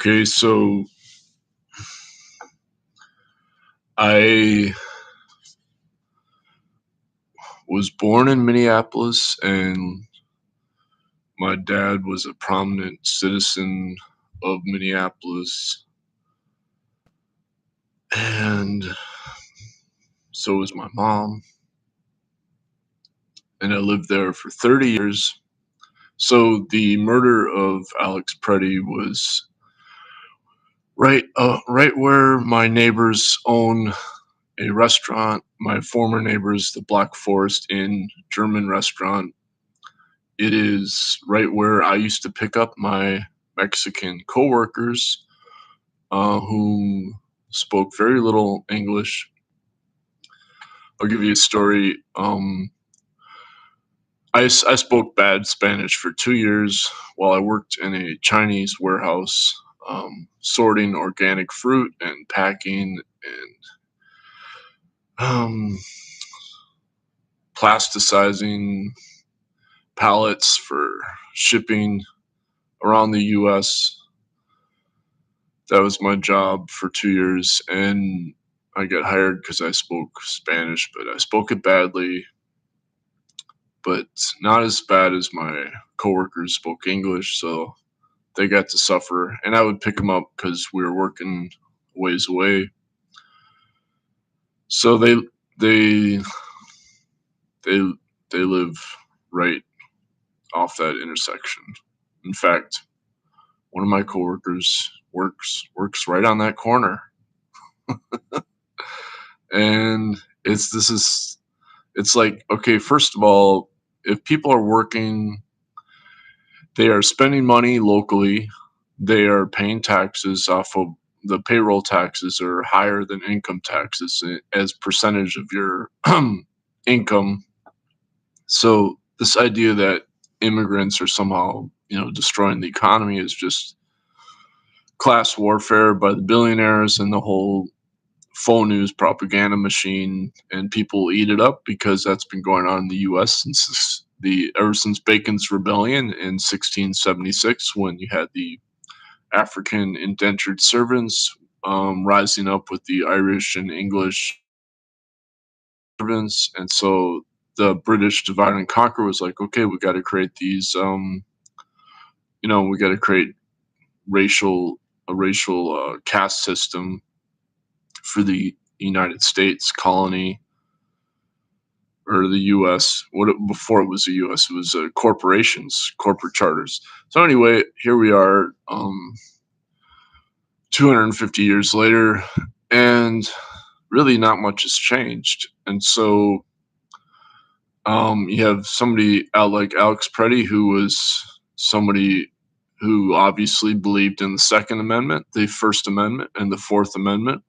Okay, so I was born in Minneapolis, and my dad was a prominent citizen of Minneapolis, and so was my mom, and I lived there for 30 years. So the murder of Alex Pretti was right where my neighbors own a restaurant. My former neighbors, the Black Forest Inn German restaurant. It is right where I used to pick up my Mexican coworkers, who spoke very little English. I'll give you a story. I spoke bad Spanish for 2 years while I worked in a Chinese warehouse, sorting organic fruit and packing and um, plasticizing pallets for shipping around the U.S. That was my job for 2 years, and I got hired because I spoke Spanish, but I spoke it badly, but not as bad as my coworkers spoke English, so they got to suffer, and I would pick them up because we were working ways away. So they they they live right off that intersection. In fact, one of my coworkers works right on that corner, and it's like, okay, first of all, if people are working, they are spending money locally, they are paying taxes off of the payroll taxes are higher than income taxes as percentage of your income. So this idea that immigrants are somehow, destroying the economy is just class warfare by the billionaires and the whole faux news propaganda machine, and people eat it up because that's been going on in the U.S. ever since Bacon's Rebellion in 1676, when you had the African indentured servants rising up with the Irish and English servants, and so the British divide and conquer was like, okay, we got to create these, we got to create racial a racial caste system for the United States colony, or the U.S. Before it was the U.S., it was corporations, corporate charters. So anyway, here we are, 250 years later, and really not much has changed. And so you have somebody out like Alex Pretti, who was somebody who obviously believed in the Second Amendment, the First Amendment, and the Fourth Amendment.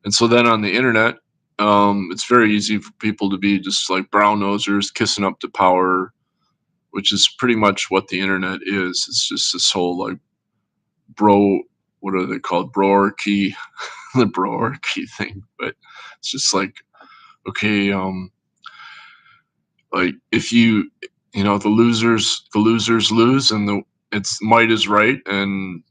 And so then on the internet, it's very easy for people to be just like brown nosers kissing up to power, which is pretty much what the internet is. It's just this whole like what are they called? Broarchy, the broarchy thing. But it's just like, okay, like if the losers lose, and it's might is right, and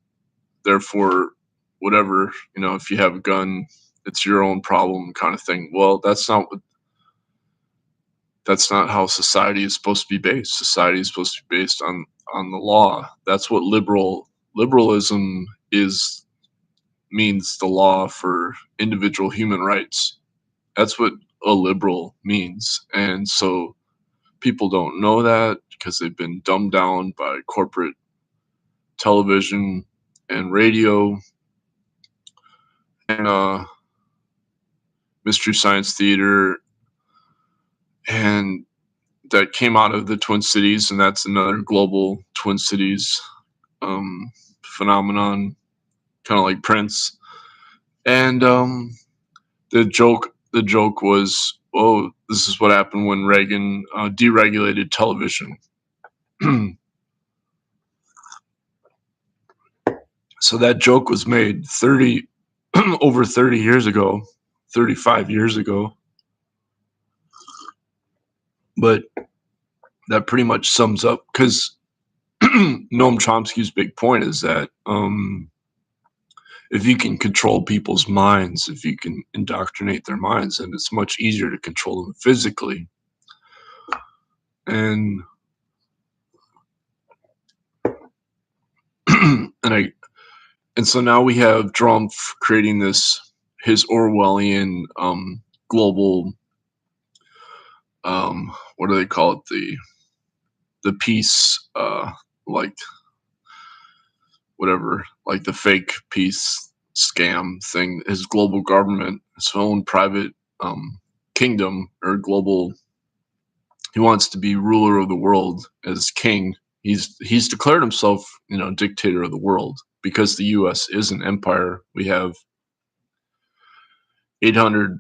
therefore whatever, if you have a gun, it's your own problem kind of thing. Well, that's not how society is supposed to be based. Society is supposed to be based on the law. That's what liberalism means, the law for individual human rights. That's what a liberal means. And so people don't know that because they've been dumbed down by corporate television and radio and Mystery Science Theater, and that came out of the Twin Cities, and that's another global Twin Cities phenomenon, kind of like Prince. And the joke was, oh, this is what happened when Reagan deregulated television. So that joke was made over 30 years ago, 35 years ago. But that pretty much sums up, because Noam Chomsky's big point is that if you can control people's minds, if you can indoctrinate their minds, then it's much easier to control them physically. And and so now we have Trump creating his Orwellian global what do they call it, the peace like whatever, like the fake peace scam thing, his global government, his own private kingdom or global. He wants to be ruler of the world as king. He's declared himself, dictator of the world because the U.S. is an empire. We have 800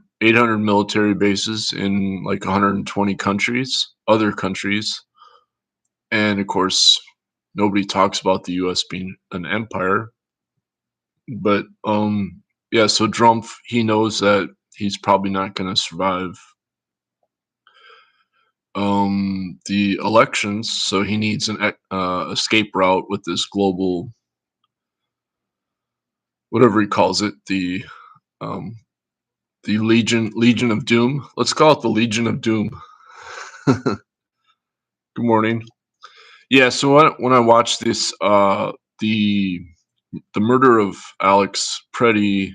military bases in like 120 countries, other countries, and of course, nobody talks about the U.S. being an empire. But yeah, so Trump, he knows that he's probably not going to survive the elections, so he needs an escape route with this global, whatever he calls it, um, the Legion of Doom. Let's call it the Legion of Doom. Good morning. Yeah, so when I watched this, the the murder of Alex Pretti,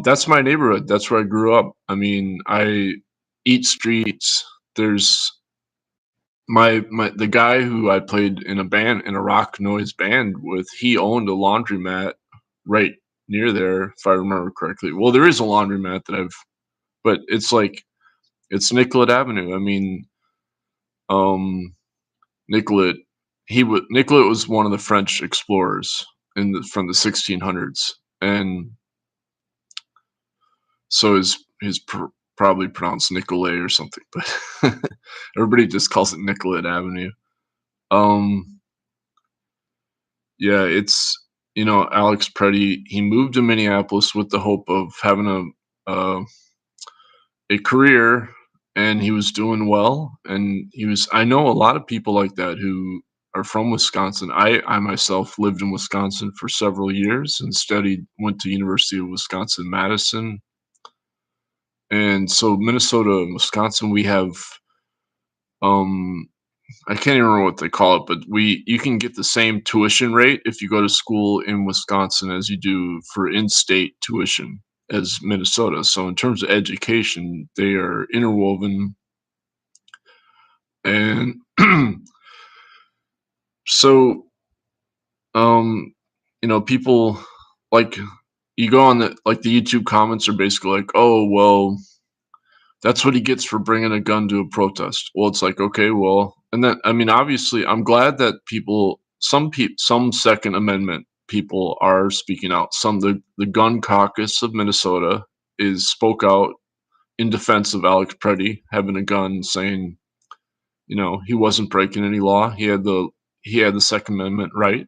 that's my neighborhood. That's where I grew up. I mean, I eat streets. There's my the guy who I played in a rock noise band with. He owned a laundromat right near there, if I remember correctly. Well, there is a laundromat but it's Nicollet Avenue. I mean, um, Nicollet. Nicollet was one of the French explorers from the 1600s, and so probably pronounced Nicolay or something, but everybody just calls it Nicollet Avenue. Um, yeah, it's Alex Pretti. He moved to Minneapolis with the hope of having a career, and he was doing well. And I know a lot of people like that who are from Wisconsin. I myself lived in Wisconsin for several years and went to University of Wisconsin Madison. And so Minnesota and Wisconsin, we have um I can't even remember what they call it, but you can get the same tuition rate if you go to school in Wisconsin as you do for in-state tuition as Minnesota. So in terms of education, they are interwoven. And so people, like, you go on the YouTube comments are basically like, "Oh, well, that's what he gets for bringing a gun to a protest." Well, it's like, okay, well, and then I mean, obviously, I'm glad that some Second Amendment people are speaking out. The Gun Caucus of Minnesota is spoke out in defense of Alex Pretti having a gun, saying, he wasn't breaking any law. He had the Second Amendment right,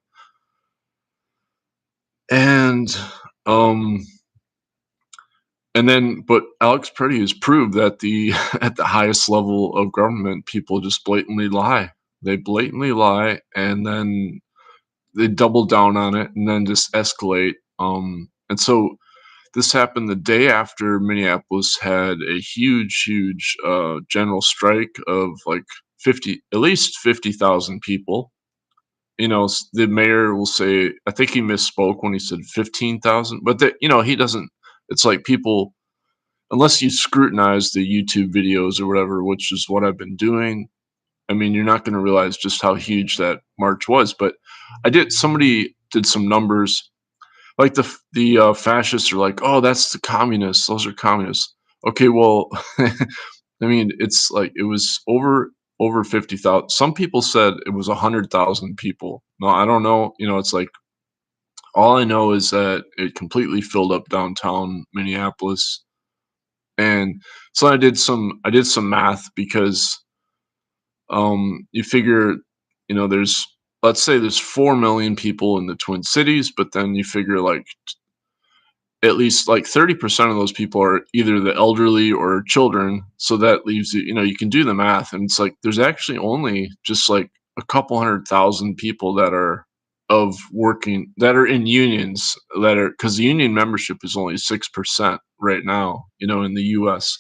and um but Alex Pretti has proved that at the highest level of government, people just blatantly lie. They blatantly lie, and then they double down on it, and then just escalate. And so this happened the day after Minneapolis had a huge general strike of like at least 50,000 people. The mayor will say, I think he misspoke when he said 15,000, but he doesn't. It's like people, unless you scrutinize the YouTube videos or whatever, which is what I've been doing, I mean, you're not going to realize just how huge that march was. But somebody did some numbers, like the fascists are like, oh, that's the communists. Those are communists. Okay, well, I mean, it's like it was over 50,000. Some people said it was 100,000 people. No, I don't know. It's like, all I know is that it completely filled up downtown Minneapolis. And so I did some math because you figure, there's, let's say there's 4 million people in the Twin Cities, but then you figure like at least like 30% of those people are either the elderly or children. So that leaves you can do the math, and it's like there's actually only just like a couple 100,000 people that are of working that are in unions that are because the union membership is only 6% right now, in the US.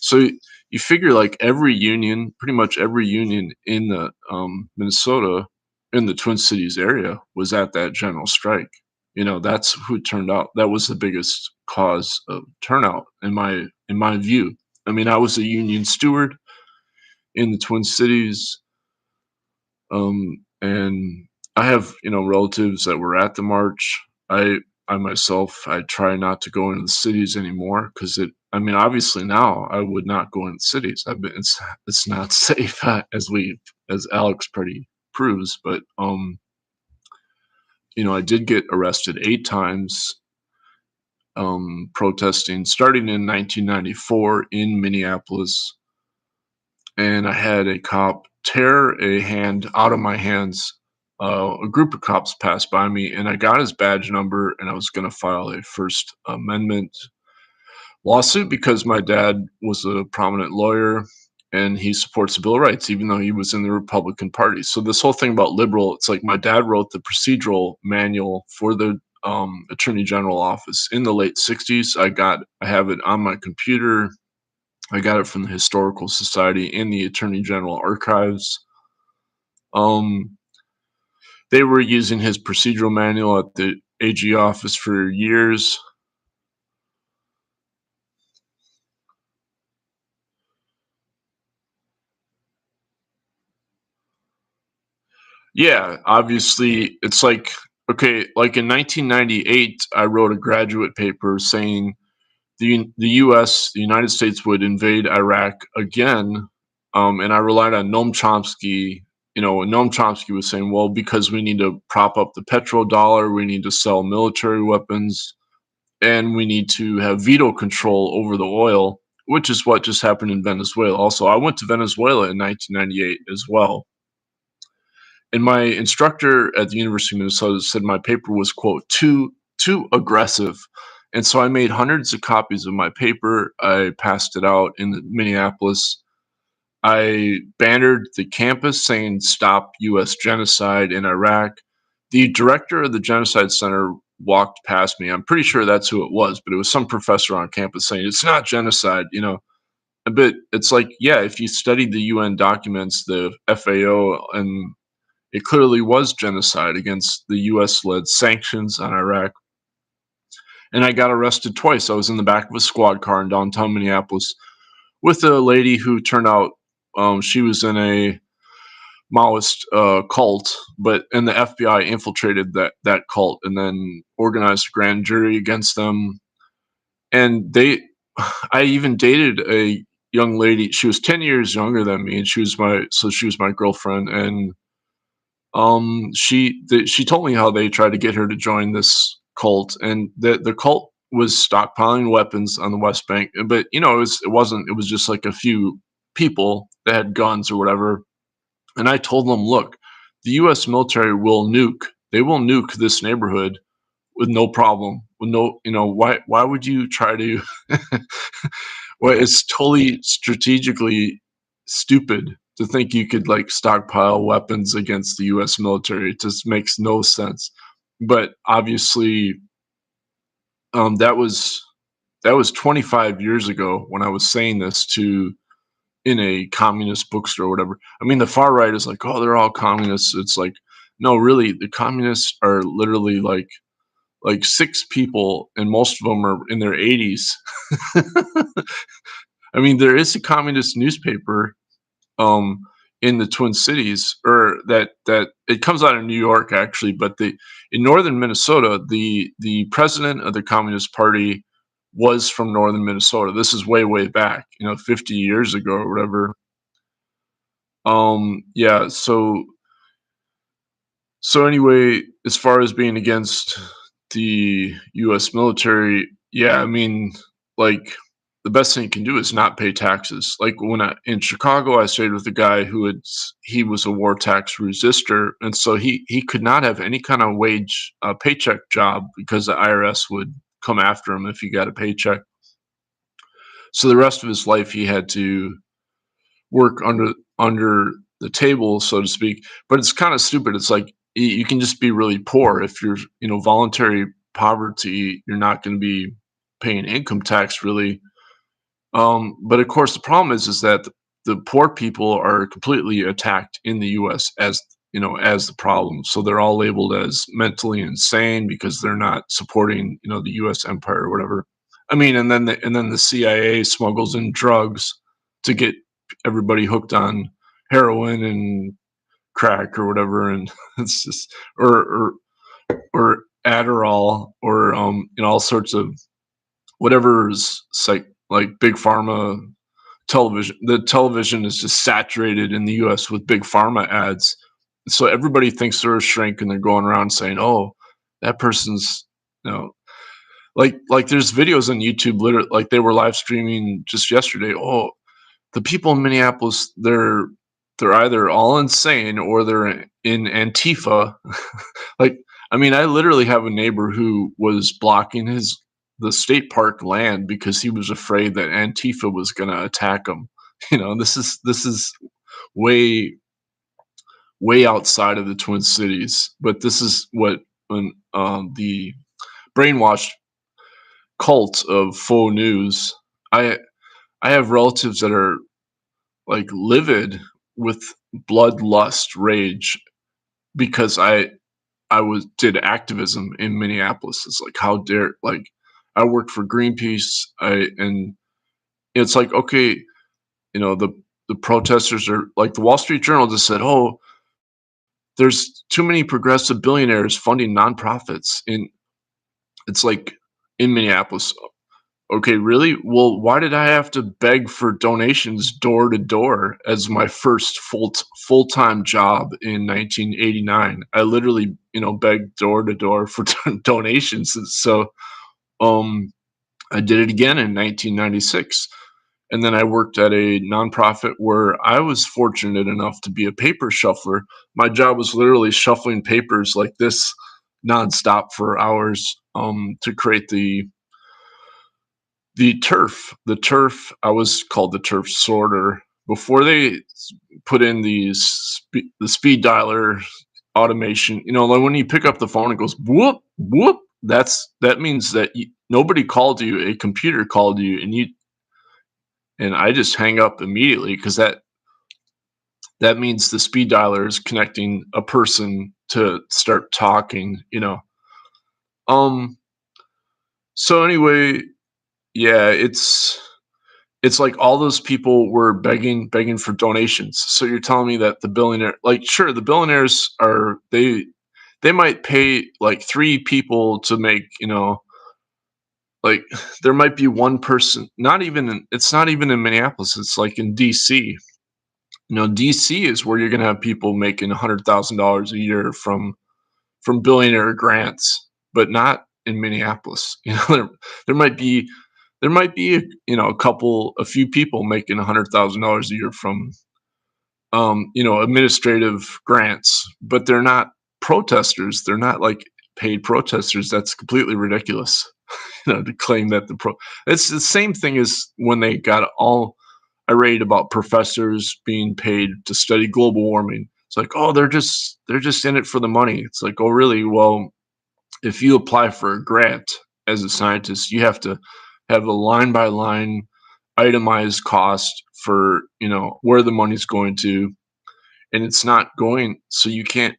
So you figure like every union, pretty much every union in the Minnesota, in the Twin Cities area, was at that general strike. That's who turned out. That was the biggest cause of turnout in my view. I mean, I was a union steward in the Twin Cities, and I have relatives that were at the march. I myself, I try not to go into the cities anymore because I mean, obviously now I would not go in the cities. It's not safe, as Alex Pretti proves. But I did get arrested 8 times, protesting starting in 1994 in Minneapolis, and I had a cop tear a hand out of my hands. A group of cops passed by me, and I got his badge number, and I was going to file a First Amendment lawsuit because my dad was a prominent lawyer and he supports the Bill of Rights, even though he was in the Republican Party. So this whole thing about liberal, it's like my dad wrote the procedural manual for the Attorney General office in the late '60s. I have it on my computer. I got it from the Historical Society in the Attorney General archives. Um, they were using his procedural manual at the AG office for years. Yeah, obviously, it's like, okay, like in 1998, I wrote a graduate paper saying the U.S., the United States, would invade Iraq again, and I relied on Noam Chomsky. Noam Chomsky was saying, well, because we need to prop up the petrodollar, we need to sell military weapons, and we need to have veto control over the oil, which is what just happened in Venezuela. Also, I went to Venezuela in 1998 as well. And my instructor at the University of Minnesota said my paper was, quote, too aggressive. And so I made hundreds of copies of my paper. I passed it out in Minneapolis. I bannered the campus saying stop US genocide in Iraq. The director of the Genocide Center walked past me. I'm pretty sure that's who it was, but it was some professor on campus saying it's not genocide. But it's like, yeah, if you studied the UN documents, the FAO, and it clearly was genocide against the US led sanctions on Iraq. And I got arrested twice. I was in the back of a squad car in downtown Minneapolis with a lady who turned out, she was in a Maoist cult, and the FBI infiltrated that cult and then organized a grand jury against them. And I even dated a young lady. She was 10 years younger than me, and she was my girlfriend. And she told me how they tried to get her to join this cult, and the cult was stockpiling weapons on the West Bank. But it was just like a few people that had guns or whatever. And I told them, look, the U.S. military will nuke. They will nuke this neighborhood with no problem. With no, why would you try to? Well, it's totally strategically stupid to think you could like stockpile weapons against the US military. It just makes no sense. But obviously, um, that was that was 25 years ago when I was saying this to in a communist bookstore or whatever. I mean, the far right is like, oh, they're all communists. It's like, no, really, the communists are literally like six people, and most of them are in their 80s. I mean, there is a communist newspaper um, in the Twin Cities, or that it comes out of New York actually, but the in northern Minnesota, the president of the Communist Party was from northern Minnesota. This is way back, 50 years ago or whatever. Yeah, so anyway, as far as being against the US military, yeah, I mean, like, the best thing you can do is not pay taxes. Like, when in Chicago, I stayed with a guy he was a war tax resistor, and so he could not have any kind of paycheck job because the IRS would come after him if he got a paycheck. So the rest of his life, he had to work under the table, so to speak. But it's kind of stupid. It's like you can just be really poor if you're, voluntary poverty. You're not going to be paying income tax really. But of course, the problem is that the poor people are completely attacked in the U.S. as as the problem. So they're all labeled as mentally insane because they're not supporting the U.S. empire or whatever. I mean, and then the CIA smuggles in drugs to get everybody hooked on heroin and crack or whatever, and it's just or Adderall or all sorts of whatever's like big pharma television. The television is just saturated in the US with big pharma ads. So everybody thinks they're a shrink and they're going around saying, "Oh, that person's, you know, like there's videos on YouTube literally like they were live streaming just yesterday. Oh, the people in Minneapolis, they're either all insane or they're in Antifa." Like, I mean, I literally have a neighbor who was blocking the state park land because he was afraid that Antifa was going to attack him. This is way way outside of the Twin Cities, but this is what when the brainwashed cult of faux news. I I have relatives that are like livid with bloodlust rage because I was did activism in Minneapolis. It's like, how dare, like, I worked for Greenpeace. And it's like, okay, the protesters are like, the Wall Street Journal just said, oh, there's too many progressive billionaires funding nonprofits in, it's like, in Minneapolis. Okay, really? Well, why did I have to beg for donations door to door as my first full-time job in 1989? I literally, begged door to door for donations. And so, um, I did it again in 1996. And then I worked at a nonprofit where I was fortunate enough to be a paper shuffler. My job was literally shuffling papers like this nonstop for hours, to create the turf. I was called the turf sorter before they put in the speed dialer automation. Like when you pick up the phone, it goes whoop whoop. That means that nobody called you. A computer called you, and I just hang up immediately because that means the speed dialer is connecting a person to start talking. Um. So anyway, yeah, it's like all those people were begging for donations. So you're telling me that the billionaire, like, sure, the billionaires are they might pay like three people to make, like, there might be one person, it's not even in Minneapolis, it's like in DC. DC is where you're gonna have people making $100,000 a year from billionaire grants, but not in Minneapolis. There might be a few people making $100,000 a year from administrative grants, but they're not protesters. They're not like paid protesters. That's completely ridiculous. To claim that it's the same thing as when they got all irate about professors being paid to study global warming. It's like, oh, they're just in it for the money. It's like, oh, really? Well, if you apply for a grant as a scientist, you have to have a line by line itemized cost for, where the money's going to, and it's not going, so you can't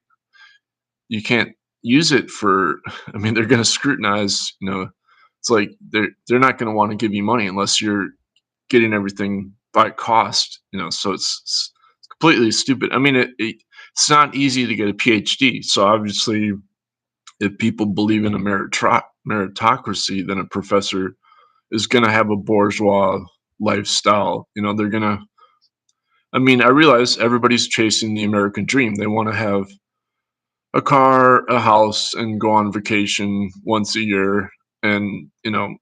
use it for, I mean, they're going to scrutinize, it's like they're not going to want to give you money unless you're getting everything by cost, so it's completely stupid. I mean, it's not easy to get a PhD. So obviously, if people believe in a meritocracy, then a professor is going to have a bourgeois lifestyle. They're going to, I mean, I realize everybody's chasing the American dream. They want to have a car, a house, and go on vacation once a year and,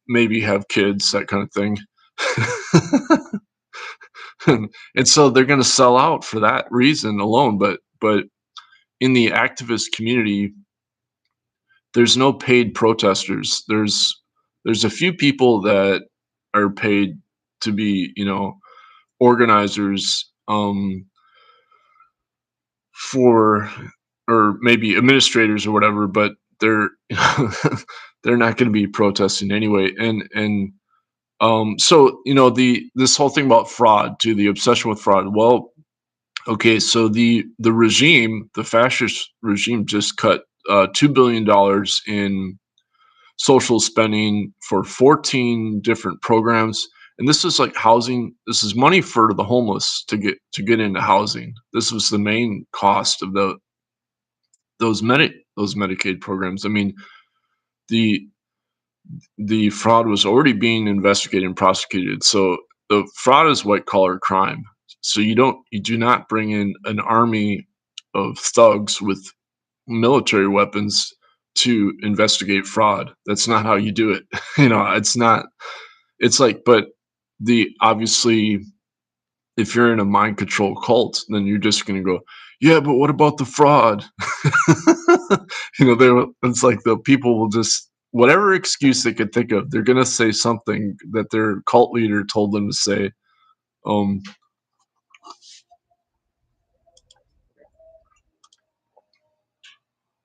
maybe have kids, that kind of thing. And so they're going to sell out for that reason alone. But in the activist community, there's no paid protesters. There's a few people that are paid to be, organizers. for, or maybe administrators or whatever, but they're they're not going to be protesting anyway. And so the this whole thing about fraud, to the obsession with fraud. Well, okay, so the regime, the fascist regime, just cut $2 billion in social spending for 14 different programs. And this is like housing. This is money for the homeless to get into housing. This was the main cost of those Medicaid programs. I mean, the the fraud was already being investigated and prosecuted. So the fraud is white collar crime. So you do not bring in an army of thugs with military weapons to investigate fraud. That's not how you do it. It's not. It's like, but the obviously, if you're in a mind control cult, then you're just going to go, yeah, but what about the fraud? It's like the people will just, whatever excuse they could think of, they're going to say something that their cult leader told them to say.